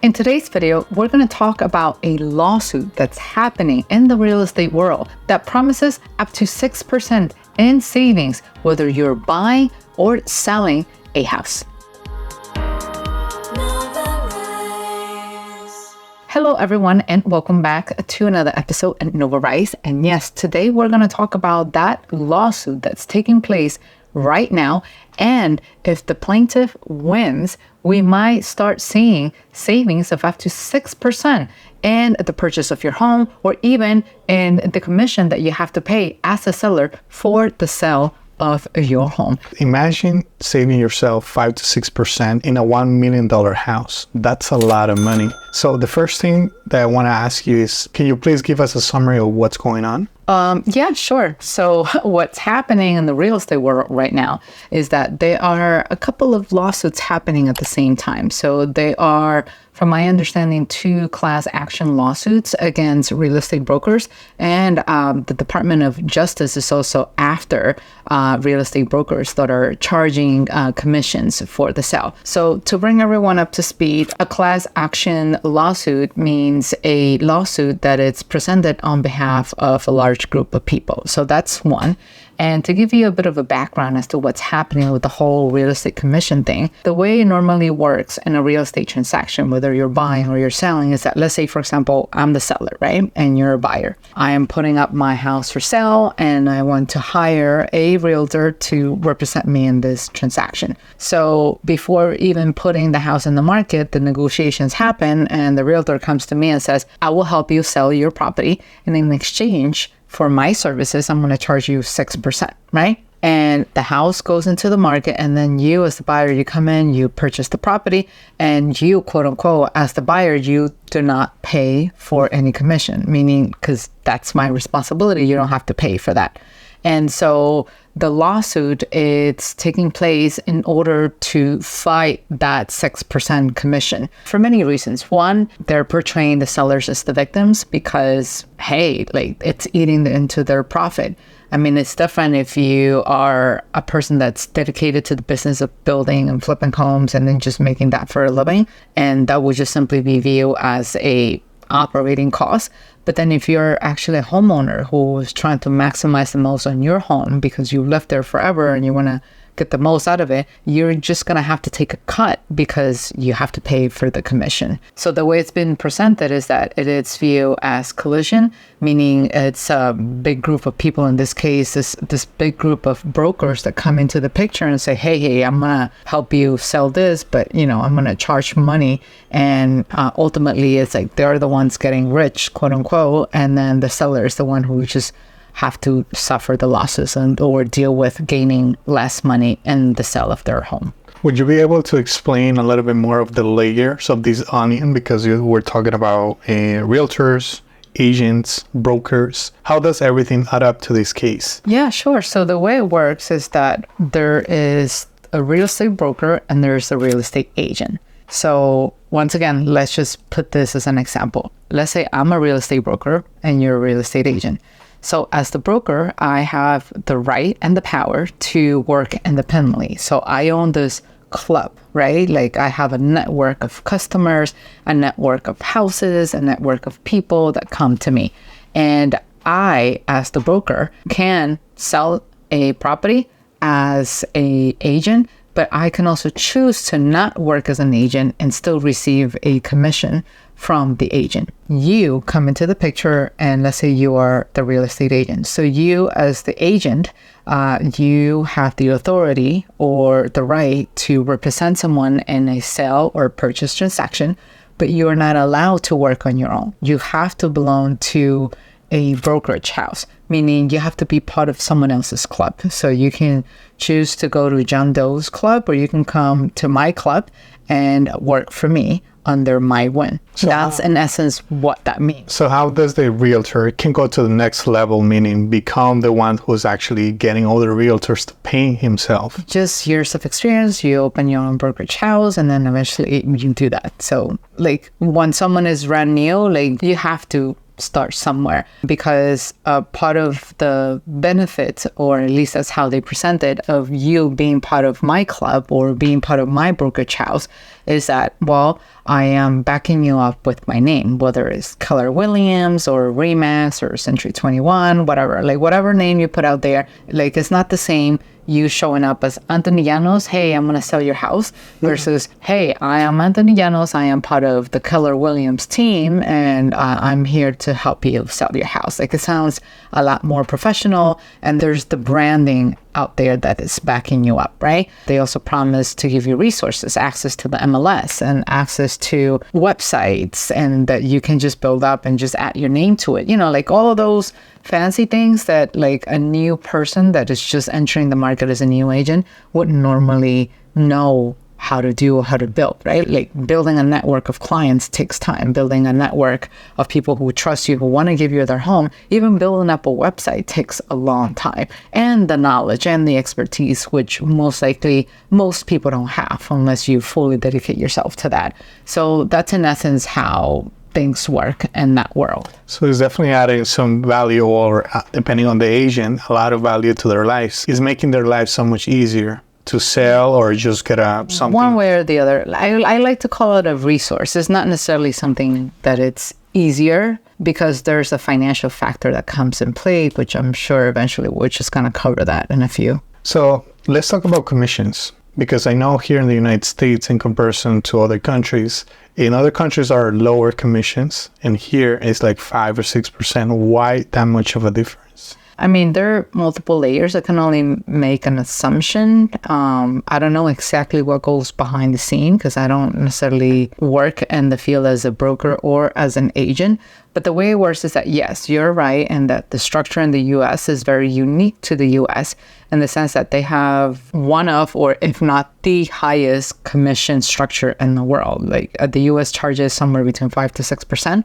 In today's video, we're going to talk about a lawsuit that's happening in the real estate world that promises up to 6% in savings whether you're buying or selling a house. Hello everyone, and welcome back to another episode at NOVARISE. And yes, today we're going to talk about that lawsuit that's taking place right now. And if the plaintiff wins, we might start seeing savings of up to 6% in the purchase of your home, or even in the commission that you have to pay as a seller for the sale of your home. Imagine saving yourself 5 to 6% in a $1 million house. That's a lot of money. So the first thing that I want to ask you is, can you please give us a summary of what's going on? Yeah, sure. So what's happening in the real estate world right now is that there are a couple of lawsuits happening at the same time. So they are, from my understanding, 2 class action lawsuits against real estate brokers, and the Department of Justice is also after real estate brokers that are charging commissions for the sale. So to bring everyone up to speed, a class action lawsuit means a lawsuit that is presented on behalf of a large group of people. So that's one. And to give you a bit of a background as to what's happening with the whole real estate commission thing, the way it normally works in a real estate transaction, whether you're buying or you're selling, is that, let's say, for example, I'm the seller, right? And you're a buyer. I am putting up my house for sale and I want to hire a realtor to represent me in this transaction. So before even putting the house in the market, the negotiations happen and the realtor comes to me and says, I will help you sell your property, and in exchange for my services, I'm going to charge you 6%, right? And the house goes into the market, and then you as the buyer, you come in, you purchase the property, and you, quote unquote, as the buyer, you do not pay for any commission, meaning, because that's my responsibility, you don't have to pay for that. And so the lawsuit, it's taking place in order to fight that 6% commission for many reasons. One, they're portraying the sellers as the victims because, hey, like, it's eating into their profit. I mean, it's different if you are a person that's dedicated to the business of building and flipping homes and then just making that for a living, and that would just simply be viewed as a operating cost. But then if you're actually a homeowner who is trying to maximize the most on your home because you lived there forever and you want to get the most out of it, you're just going to have to take a cut because you have to pay for the commission. So the way it's been presented is that it is viewed as collusion, meaning it's a big group of people, in this case, this big group of brokers that come into the picture and say, hey, I'm going to help you sell this, but, I'm going to charge money. And ultimately, it's like they're the ones getting rich, quote unquote, and then the seller is the one who just have to suffer the losses or deal with gaining less money in the sale of their home. Would you be able to explain a little bit more of the layers of this onion? Because you were talking about realtors, agents, brokers. How does everything add up to this case? Yeah, sure. So the way it works is that there is a real estate broker and there's a real estate agent. So once again, let's just put this as an example. Let's say I'm a real estate broker and you're a real estate agent. So as the broker, I have the right and the power to work independently. So I own this club, right? Like I have a network of customers, a network of houses, a network of people that come to me. And I, as the broker, can sell a property as an agent, but I can also choose to not work as an agent and still receive a commission from the agent. You come into the picture and let's say you are the real estate agent. So you as the agent, you have the authority or the right to represent someone in a sale or purchase transaction, but you are not allowed to work on your own. You have to belong to a brokerage house, meaning you have to be part of someone else's club. So you can choose to go to John Doe's club, or you can come to my club and work for me under my win. So that's in essence what that means. So how does the realtor can go to the next level, meaning become the one who's actually getting all the realtors to pay himself? Just years of experience, you open your own brokerage house and then eventually you do that. So like when someone is brand new, like you have to start somewhere, because part of the benefit, or at least that's how they present it, of you being part of my club or being part of my brokerage house is that, well, I am backing you up with my name, whether it's Keller Williams or Remax or Century 21, whatever, like whatever name you put out there, like it's not the same you showing up as Anthony Llanos, hey, I'm going to sell your house, versus, hey, I am Anthony Llanos, I am part of the Keller Williams team, and I'm here to help you sell your house. Like, it sounds a lot more professional, and there's the branding out there that is backing you up, right? They also promise to give you resources, access to the MLS and access to websites, and that you can just build up and just add your name to it. You know, like all of those fancy things that like a new person that is just entering the market as a new agent wouldn't normally know how to do or how to build, right? Like building a network of clients takes time. Building a network of people who trust you, who want to give you their home, even building up a website takes a long time. And the knowledge and the expertise, which most likely most people don't have unless you fully dedicate yourself to that. So that's in essence how things work in that world. So it's definitely adding some value, or depending on the agent, a lot of value to their lives. It's making their lives so much easier to sell or just get something. One way or the other. I like to call it a resource. It's not necessarily something that it's easier, because there's a financial factor that comes in play, which I'm sure eventually we're just going to cover that in a few. So let's talk about commissions, because I know here in the United States, in comparison to other countries, in other countries are lower commissions, and here it's like 5 or 6%. Why that much of a difference? I mean, there are multiple layers. I can only make an assumption. I don't know exactly what goes behind the scene, because I don't necessarily work in the field as a broker or as an agent. But the way it works is that, yes, you're right, and that the structure in the U.S. is very unique to the U.S. in the sense that they have one of, or if not the highest commission structure in the world. Like the U.S. charges somewhere between 5 to 6%.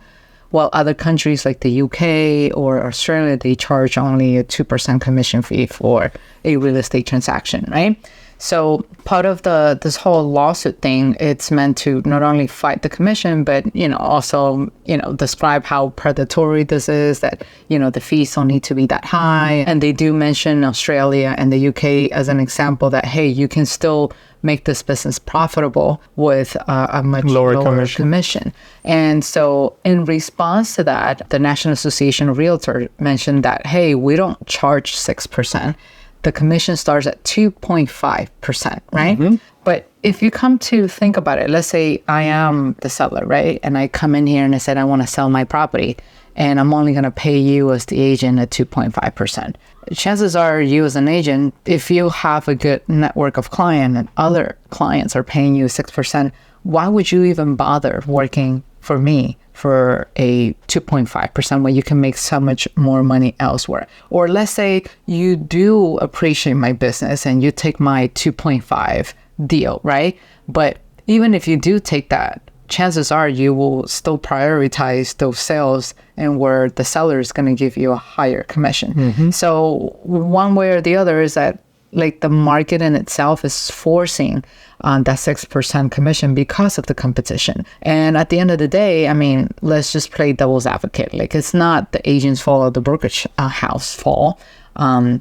While other countries like the UK or Australia, they charge only a 2% commission fee for a real estate transaction, right? So part of this whole lawsuit thing, it's meant to not only fight the commission, but, also, describe how predatory this is, that, the fees don't need to be that high. And they do mention Australia and the UK as an example that, hey, you can still make this business profitable with a much lower commission. And so in response to that, the National Association of Realtors mentioned that, hey, we don't charge 6%. The commission starts at 2.5%, right? Mm-hmm. But if you come to think about it, let's say I am the seller, right? And I come in here and I said, I want to sell my property, and I'm only going to pay you as the agent at 2.5%. Chances are you as an agent, if you have a good network of clients and other clients are paying you 6%, why would you even bother working for me for a 2.5% when you can make so much more money elsewhere? Or let's say you do appreciate my business and you take my 2.5 deal, right? But even if you do take that, chances are you will still prioritize those sales, and where the seller is going to give you a higher commission. Mm-hmm. So one way or the other is that, like, the market in itself is forcing that 6% commission because of the competition. And at the end of the day, I mean, let's just play devil's advocate. Like, it's not the agent's fault or the brokerage house fault,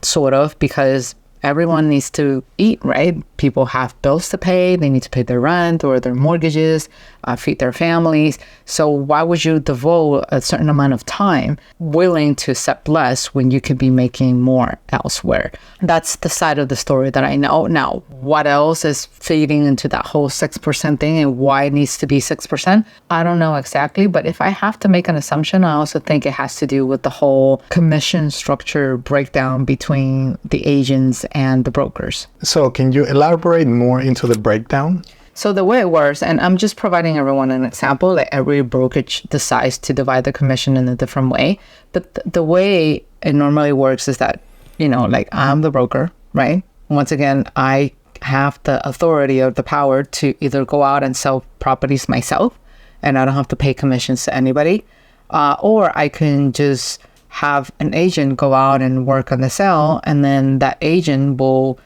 sort of, because everyone needs to eat, right? People have bills to pay. They need to pay their rent or their mortgages, feed their families. So why would you devote a certain amount of time willing to accept less when you could be making more elsewhere? That's the side of the story that I know. Now, what else is feeding into that whole 6% thing and why it needs to be 6%? I don't know exactly, but if I have to make an assumption, I also think it has to do with the whole commission structure breakdown between the agents and the brokers. So can you elaborate more into the breakdown? So the way it works, and I'm just providing everyone an example, like every brokerage decides to divide the commission in a different way. But the way it normally works is that, like, I'm the broker, right? Once again, I have the authority or the power to either go out and sell properties myself, and I don't have to pay commissions to anybody, or I can just have an agent go out and work on the sale, and then that agent will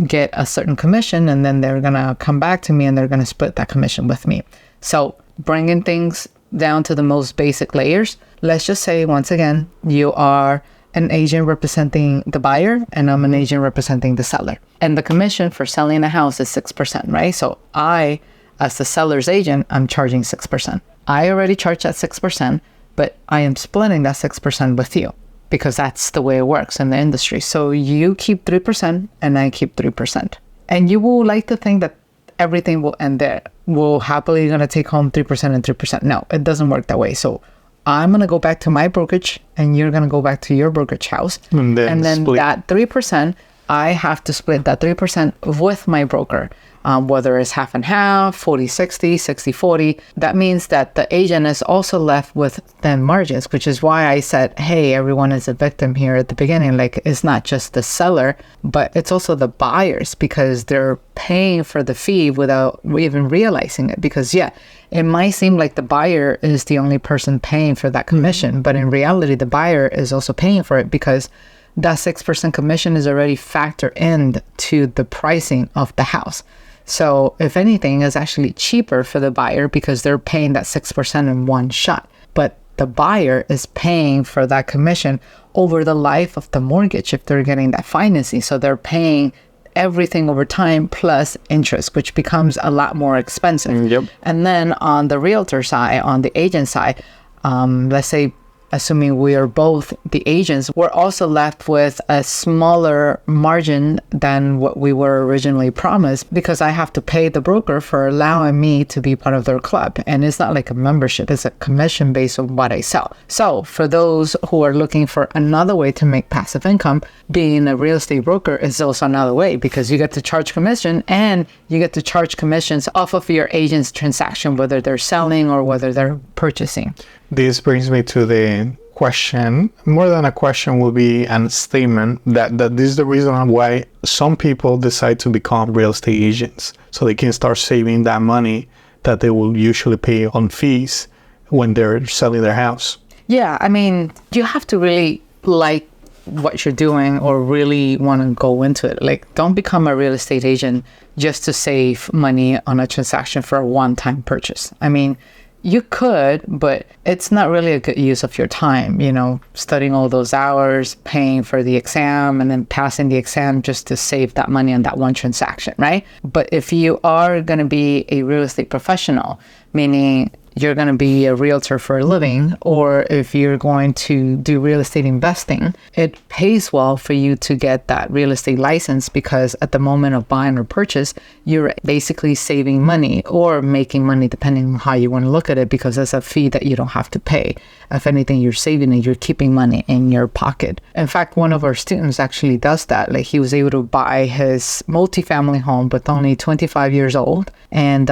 get a certain commission, and then they're going to come back to me and they're going to split that commission with me. So bringing things down to the most basic layers, let's just say, once again, you are an agent representing the buyer and I'm an agent representing the seller. And the commission for selling a house is 6%, right? So I, as the seller's agent, I'm charging 6%. I already charge that 6%, but I am splitting that 6% with you because that's the way it works in the industry. So you keep 3% and I keep 3%. And you will like to think that everything will end there. We're happily going to take home 3% and 3%. No, it doesn't work that way. So I'm going to go back to my brokerage and you're going to go back to your brokerage house. And then that 3%, I have to split that 3% with my broker, whether it's half and half, 40-60, 60-40. That means that the agent is also left with thin margins, which is why I said, hey, everyone is a victim here at the beginning. Like, it's not just the seller, but it's also the buyers because they're paying for the fee without even realizing it. Because, yeah, it might seem like the buyer is the only person paying for that commission, but in reality, the buyer is also paying for it because that 6% commission is already factored into the pricing of the house. So if anything, it's actually cheaper for the buyer because they're paying that 6% in one shot. But the buyer is paying for that commission over the life of the mortgage if they're getting that financing. So they're paying everything over time plus interest, which becomes a lot more expensive. Yep. And then on the realtor side, on the agent side, let's say, assuming we are both the agents, we're also left with a smaller margin than what we were originally promised because I have to pay the broker for allowing me to be part of their club. And it's not like a membership, it's a commission based on what I sell. So for those who are looking for another way to make passive income, being a real estate broker is also another way because you get to charge commission and you get to charge commissions off of your agent's transaction, whether they're selling or whether they're purchasing. This brings me to the question, more than a question will be a statement that this is the reason why some people decide to become real estate agents, so they can start saving that money that they will usually pay on fees when they're selling their house. Yeah, I mean, you have to really like what you're doing or really want to go into it. Like, don't become a real estate agent just to save money on a transaction for a one-time purchase. I mean, you could, but it's not really a good use of your time, you know, studying all those hours, paying for the exam, and then passing the exam just to save that money on that one transaction, right? But if you are going to be a real estate professional, meaning you're going to be a realtor for a living, or if you're going to do real estate investing, it pays well for you to get that real estate license because at the moment of buying or purchase, you're basically saving money or making money depending on how you want to look at it because it's a fee that you don't have to pay. If anything, you're saving and you're keeping money in your pocket. In fact, one of our students actually does that. Like, he was able to buy his multifamily home with only 25 years old, and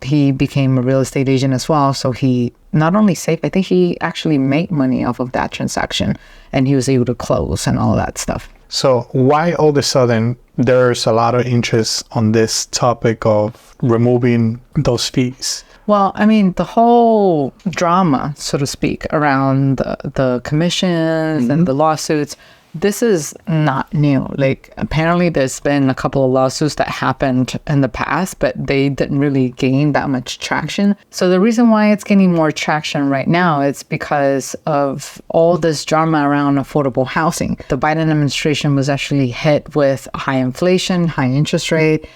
he became a real estate agent as well. So he not only saved, I think he actually made money off of that transaction, and he was able to close and all that stuff. So why all of a sudden there's a lot of interest on this topic of removing those fees? Well, I mean, the whole drama, so to speak, around the commissions and the lawsuits, this is not new. Like, apparently there's been a couple of lawsuits that happened in the past, but they didn't really gain that much traction. So the reason why it's gaining more traction right now is because of all this drama around affordable housing. The Biden administration was actually hit with high inflation, high interest rate,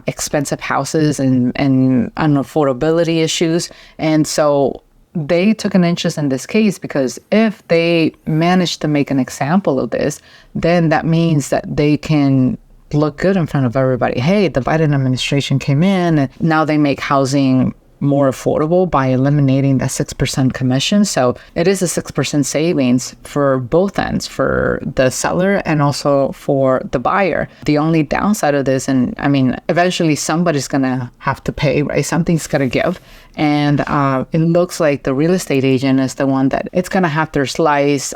expensive houses and unaffordability issues. And so they took an interest in this case because if they manage to make an example of this, then that means that they can look good in front of everybody. Hey, the Biden administration came in and now they make housing more affordable by eliminating that 6% commission. So it is a 6% savings for both ends, for the seller and also for the buyer. The only downside of this, and I mean, eventually somebody's going to have to pay, right? Something's going to give. And it looks like the real estate agent is the one that it's going to have their slice,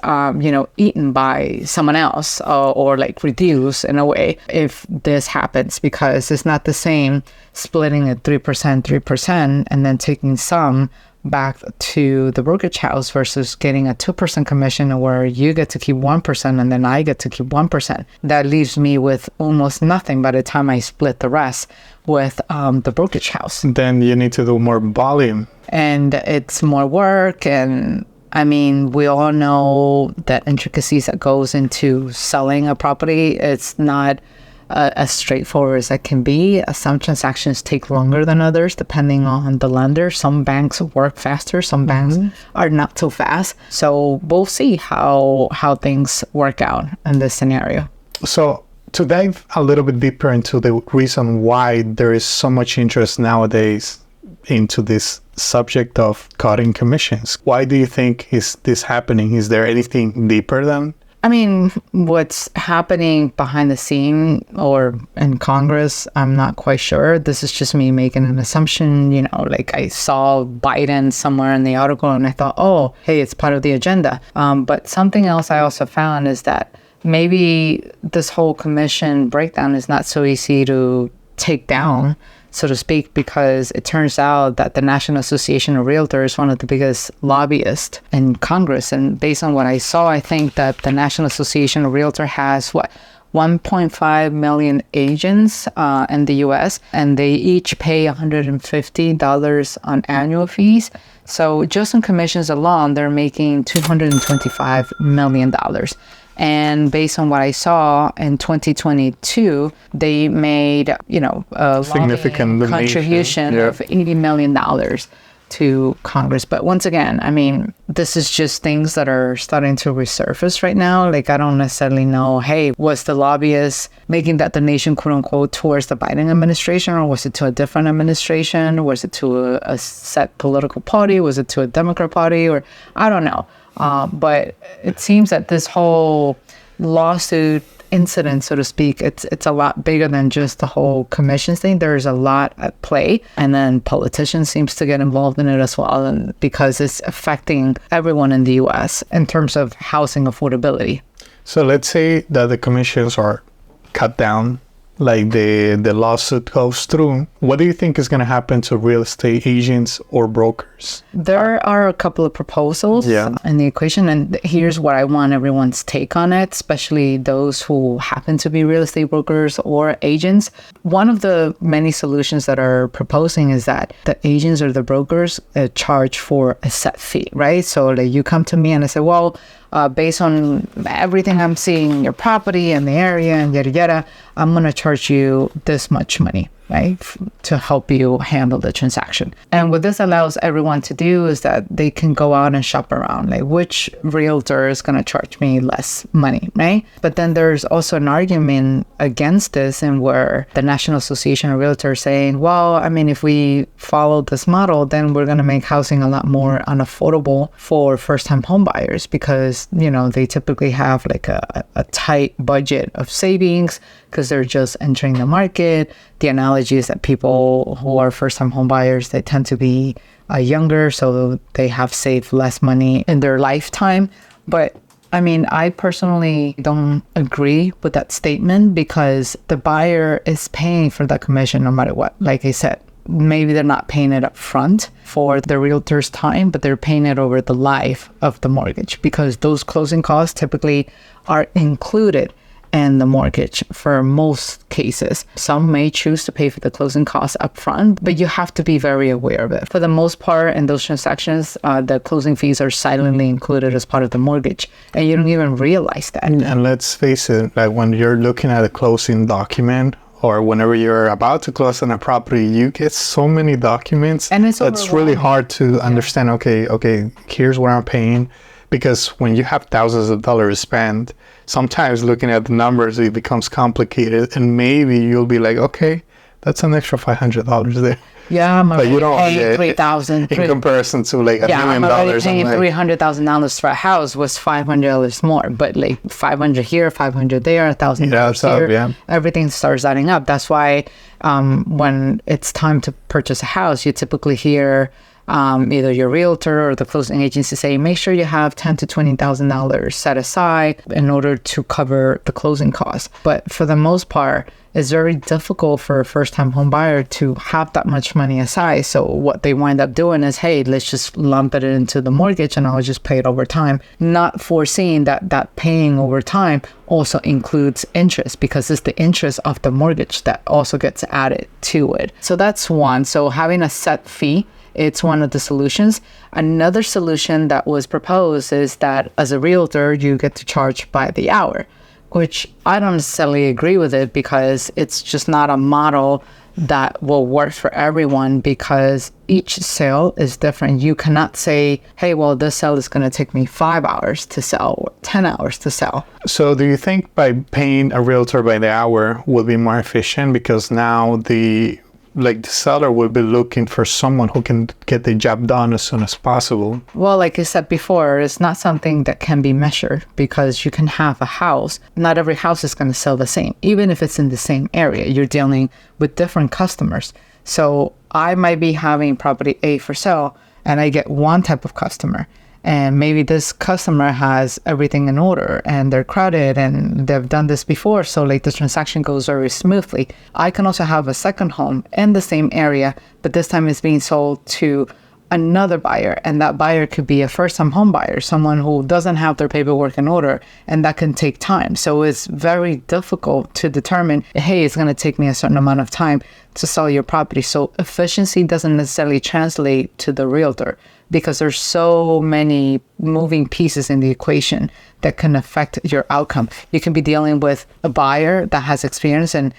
eaten by someone else or like reduced in a way if this happens, because it's not the same splitting it 3%, and then taking some back to the brokerage house versus getting a 2% commission where you get to keep 1% and then I get to keep 1%. That leaves me with almost nothing by the time I split the rest with the brokerage house. Then you need to do more volume. And it's more work. And I mean, we all know the intricacies that goes into selling a property. It's not as straightforward as it can be. Some transactions take longer than others depending on the lender. Some banks work faster, some banks are not so fast. So we'll see how things work out in this scenario. So to dive a little bit deeper into the reason why there is so much interest nowadays into this subject of cutting commissions, why do you think is this happening? Is there anything deeper than? I mean, what's happening behind the scene or in Congress, I'm not quite sure. This is just me making an assumption. You know, like I saw Biden somewhere in the article and I thought, oh, hey, it's part of the agenda. But something else I also found is that maybe this whole commission breakdown is not so easy to take down, so to speak, because it turns out that the National Association of Realtors is one of the biggest lobbyists in Congress. And based on what I saw, I think that the National Association of Realtors has 1.5 million agents in the U.S., and they each pay $150 on annual fees. So just on commissions alone, they're making $225 million. And based on what I saw in 2022, they made, a significant contribution of $80 million to Congress. But once again, I mean, this is just things that are starting to resurface right now. Like, I don't necessarily know, hey, was the lobbyist making that donation, quote unquote, towards the Biden administration, or was it to a different administration? Was it to a set political party? Was it to a Democrat party? Or I don't know. But it seems that this whole lawsuit incident, so to speak, it's a lot bigger than just the whole commissions thing. There's a lot at play, and then politicians seems to get involved in it as well, and because it's affecting everyone in the U.S. in terms of housing affordability. So let's say that the commissions are cut down, like the lawsuit goes through. What do you think is going to happen to real estate agents or brokers? There are a couple of proposals in the equation, and here's what I want everyone's take on it, especially those who happen to be real estate brokers or agents. One of the many solutions that are proposing is that the agents or the brokers charge for a set fee, right? So like you come to me and I say, well, based on everything I'm seeing in your property and the area and yada yada, I'm going to charge you this much money, right, to help you handle the transaction. And what this allows everyone to do is that they can go out and shop around, like which realtor is going to charge me less money, right? But then there's also an argument against this, and where the National Association of Realtors is saying, well, I mean, if we follow this model, then we're going to make housing a lot more unaffordable for first-time home buyers, because, they typically have like a tight budget of savings because they're just entering the market. The analogy is that people who are first-time home buyers, they tend to be younger, so they have saved less money in their lifetime. But I mean, I personally don't agree with that statement, because the buyer is paying for that commission no matter what. Like I said, maybe they're not paying it up front for the realtor's time, but they're paying it over the life of the mortgage, because those closing costs typically are included in the mortgage for most cases. Some may choose to pay for the closing costs up front, but you have to be very aware of it. For the most part, in those transactions, the closing fees are silently included as part of the mortgage, and you don't even realize that. And let's face it, like when you're looking at a closing document, or whenever you're about to close on a property, you get so many documents, and it's really hard to understand, okay, here's what I'm paying. Because when you have thousands of dollars spent, sometimes looking at the numbers, it becomes complicated, and maybe you'll be like, okay, that's an extra $500 there. Yeah, I'm but you don't pay $3,000 in comparison to like $1 million. I'm paying $300,000 for a house was $500 more, but like $500 here, $500 there, $1,000 here. Everything starts adding up. That's why when it's time to purchase a house, you typically hear either your realtor or the closing agency say, make sure you have $10,000 to $20,000 set aside in order to cover the closing costs. But for the most part, it's very difficult for a first-time home buyer to have that much money aside. So what they wind up doing is, hey, let's just lump it into the mortgage and I'll just pay it over time, not foreseeing that paying over time also includes interest, because it's the interest of the mortgage that also gets added to it. So that's one. So having a set fee, it's one of the solutions. Another solution that was proposed is that as a realtor, you get to charge by the hour, which I don't necessarily agree with it, because it's just not a model that will work for everyone, because each sale is different. You cannot say, hey, well, this sale is going to take me 5 hours to sell or 10 hours to sell. So do you think by paying a realtor by the hour will be more efficient, because now the seller will be looking for someone who can get the job done as soon as possible? Well, like I said before, it's not something that can be measured, because you can have a house. Not every house is going to sell the same. Even if it's in the same area, you're dealing with different customers. So I might be having property A for sale and I get one type of customer. And maybe this customer has everything in order and they're crowded and they've done this before. So like the transaction goes very smoothly. I can also have a second home in the same area, but this time it's being sold to another buyer. And that buyer could be a first-time home buyer, someone who doesn't have their paperwork in order, and that can take time. So it's very difficult to determine, hey, it's going to take me a certain amount of time to sell your property. So efficiency doesn't necessarily translate to the realtor, because there's so many moving pieces in the equation that can affect your outcome. You can be dealing with a buyer that has experience and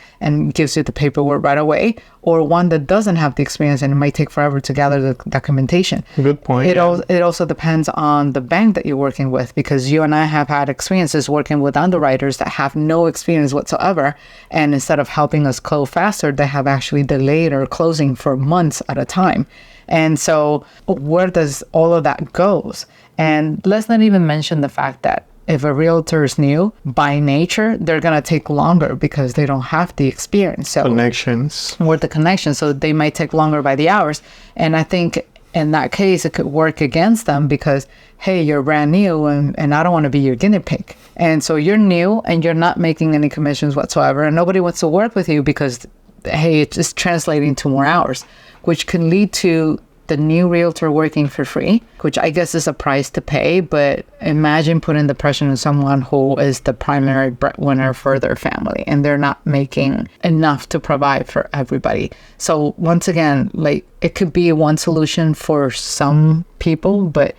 gives you the paperwork right away, or one that doesn't have the experience and it might take forever to gather the documentation. Good point. It also depends on the bank that you're working with, because you and I have had experiences working with underwriters that have no experience whatsoever, and instead of helping us close faster, they have actually delayed our closing for months at a time. And so where does all of that goes? And let's not even mention the fact that if a realtor is new, by nature, they're going to take longer because they don't have the experience. So connections. Or the connections. So they might take longer by the hours. And I think in that case, it could work against them, because, hey, you're brand new and I don't want to be your guinea pig. And so you're new and you're not making any commissions whatsoever. And nobody wants to work with you because, hey, it's just translating to more hours, which can lead to the new realtor working for free, which I guess is a price to pay. But imagine putting the pressure on someone who is the primary breadwinner for their family and they're not making enough to provide for everybody. So once again, like, it could be one solution for some people, but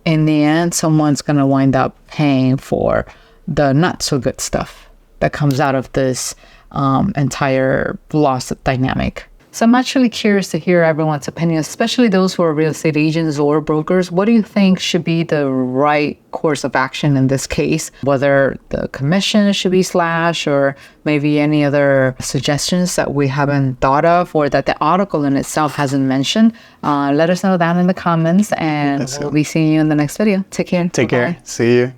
in the end, someone's going to wind up paying for the not so good stuff that comes out of this entire loss dynamic. So I'm actually curious to hear everyone's opinion, especially those who are real estate agents or brokers. What do you think should be the right course of action in this case? Whether the commission should be slashed, or maybe any other suggestions that we haven't thought of or that the article in itself hasn't mentioned. Let us know down in the comments, and we'll be seeing you in the next video. Take care. Take care. See you.